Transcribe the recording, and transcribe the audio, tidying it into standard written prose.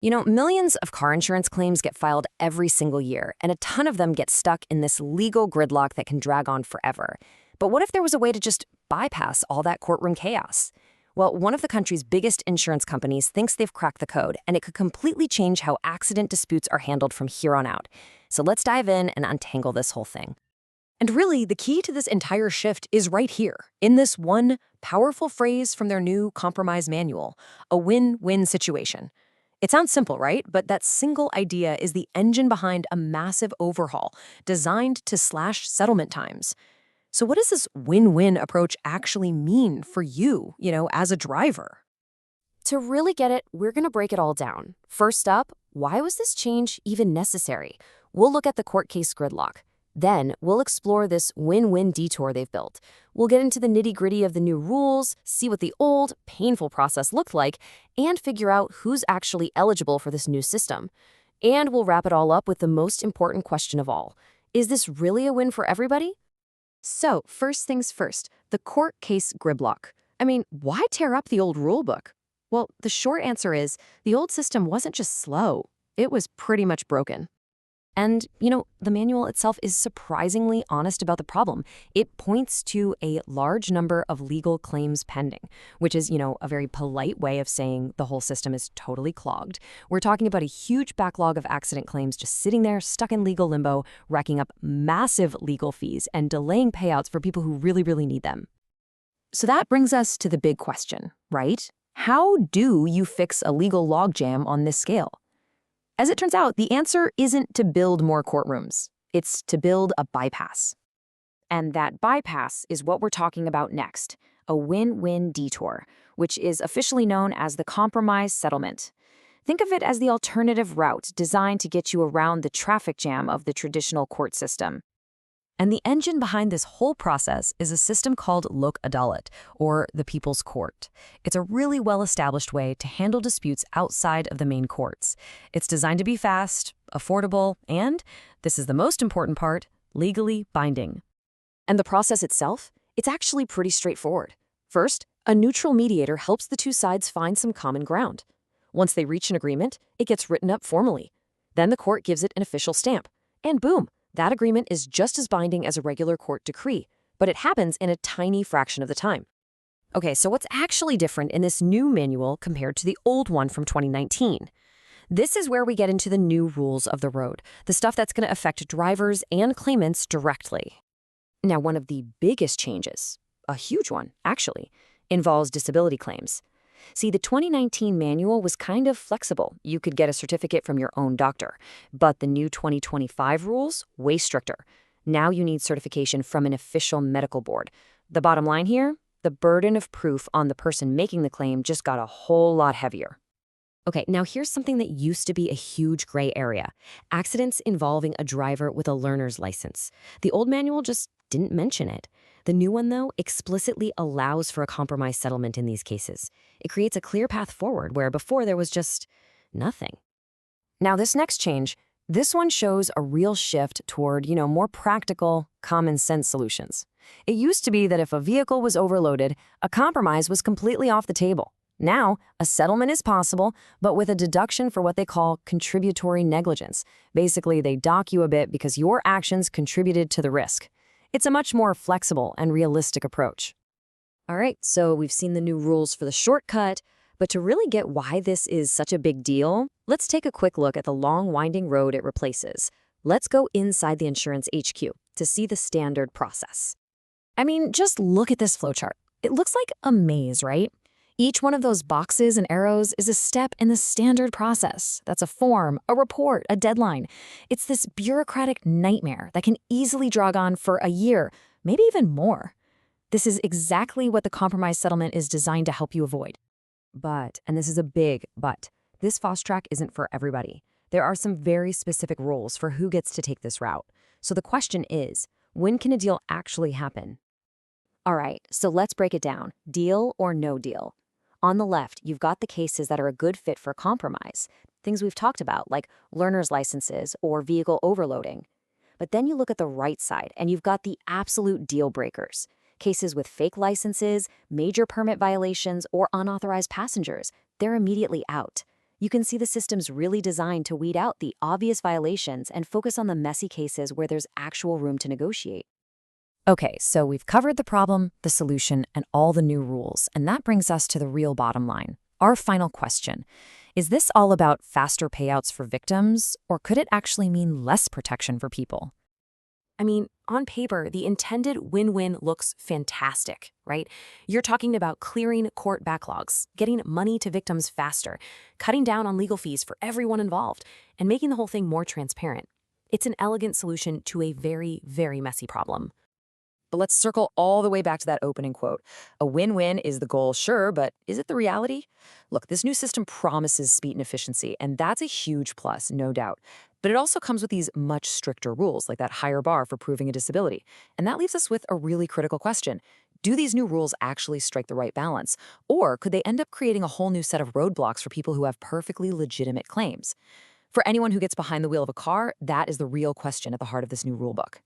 Millions of car insurance claims get filed every single year, and a ton of them get stuck in this legal gridlock that can drag on forever. But what if there was a way to just bypass all that courtroom chaos? Well, one of the country's biggest insurance companies thinks they've cracked the code, and it could completely change how accident disputes are handled from here on out. So let's dive in and untangle this whole thing. And really, the key to this entire shift is right here, in this one powerful phrase from their new compromise manual, a win-win situation. It sounds simple, right? But that single idea is the engine behind a massive overhaul designed to slash settlement times. So what does this win-win approach actually mean for you, as a driver? To really get it, we're going to break it all down. First up, why was this change even necessary? We'll look at the court case gridlock. Then, we'll explore this win-win detour they've built. We'll get into the nitty-gritty of the new rules, see what the old, painful process looked like, and figure out who's actually eligible for this new system. And we'll wrap it all up with the most important question of all. Is this really a win for everybody? So, first things first, the court case gridlock. Why tear up the old rulebook? Well, the short answer is the old system wasn't just slow, it was pretty much broken. And, the manual itself is surprisingly honest about the problem. It points to a large number of legal claims pending, which is, a very polite way of saying the whole system is totally clogged. We're talking about a huge backlog of accident claims just sitting there, stuck in legal limbo, racking up massive legal fees and delaying payouts for people who really, really need them. So that brings us to the big question, right? How do you fix a legal logjam on this scale? As it turns out, the answer isn't to build more courtrooms. It's to build a bypass. And that bypass is what we're talking about next, a win-win detour, which is officially known as the compromise settlement. Think of it as the alternative route designed to get you around the traffic jam of the traditional court system. And the engine behind this whole process is a system called Adalat, or the People's Court. It's a really well-established way to handle disputes outside of the main courts. It's designed to be fast, affordable, and, this is the most important part, legally binding. And the process itself? It's actually pretty straightforward. First, a neutral mediator helps the two sides find some common ground. Once they reach an agreement, it gets written up formally. Then the court gives it an official stamp. And boom! That agreement is just as binding as a regular court decree, but it happens in a tiny fraction of the time. Okay, so what's actually different in this new manual compared to the old one from 2019? This is where we get into the new rules of the road, the stuff that's going to affect drivers and claimants directly. Now, one of the biggest changes, a huge one, actually, involves disability claims. See, the 2019 manual was kind of flexible. You could get a certificate from your own doctor. But the new 2025 rules, way stricter. Now you need certification from an official medical board. The bottom line here, the burden of proof on the person making the claim just got a whole lot heavier. Okay, now here's something that used to be a huge gray area. Accidents involving a driver with a learner's license. The old manual just didn't mention it. The new one, though, explicitly allows for a compromise settlement in these cases. It creates a clear path forward where before there was just nothing. Now, this next change, this one shows a real shift toward, more practical, common sense solutions. It used to be that if a vehicle was overloaded, a compromise was completely off the table. Now, a settlement is possible, but with a deduction for what they call contributory negligence. Basically, they dock you a bit because your actions contributed to the risk. It's a much more flexible and realistic approach. All right, so we've seen the new rules for the shortcut, but to really get why this is such a big deal, let's take a quick look at the long, winding road it replaces. Let's go inside the insurance HQ to see the standard process. Just look at this flowchart. It looks like a maze, right? Each one of those boxes and arrows is a step in the standard process. That's a form, a report, a deadline. It's this bureaucratic nightmare that can easily drag on for a year, maybe even more. This is exactly what the compromise settlement is designed to help you avoid. But, and this is a big but, this fast track isn't for everybody. There are some very specific rules for who gets to take this route. So the question is, when can a deal actually happen? All right, so let's break it down. Deal or no deal? On the left, you've got the cases that are a good fit for compromise, things we've talked about, like learner's licenses or vehicle overloading. But then you look at the right side, and you've got the absolute deal breakers, cases with fake licenses, major permit violations, or unauthorized passengers. They're immediately out. You can see the system's really designed to weed out the obvious violations and focus on the messy cases where there's actual room to negotiate. Okay, so we've covered the problem, the solution, and all the new rules, and that brings us to the real bottom line. Our final question. Is this all about faster payouts for victims, or could it actually mean less protection for people? I mean, on paper, the intended win-win looks fantastic, right? You're talking about clearing court backlogs, getting money to victims faster, cutting down on legal fees for everyone involved, and making the whole thing more transparent. It's an elegant solution to a very, very messy problem. But let's circle all the way back to that opening quote. A win-win is the goal, sure, but is it the reality? Look, this new system promises speed and efficiency, and that's a huge plus, no doubt. But it also comes with these much stricter rules, like that higher bar for proving a disability. And that leaves us with a really critical question. Do these new rules actually strike the right balance? Or could they end up creating a whole new set of roadblocks for people who have perfectly legitimate claims? For anyone who gets behind the wheel of a car, that is the real question at the heart of this new rulebook.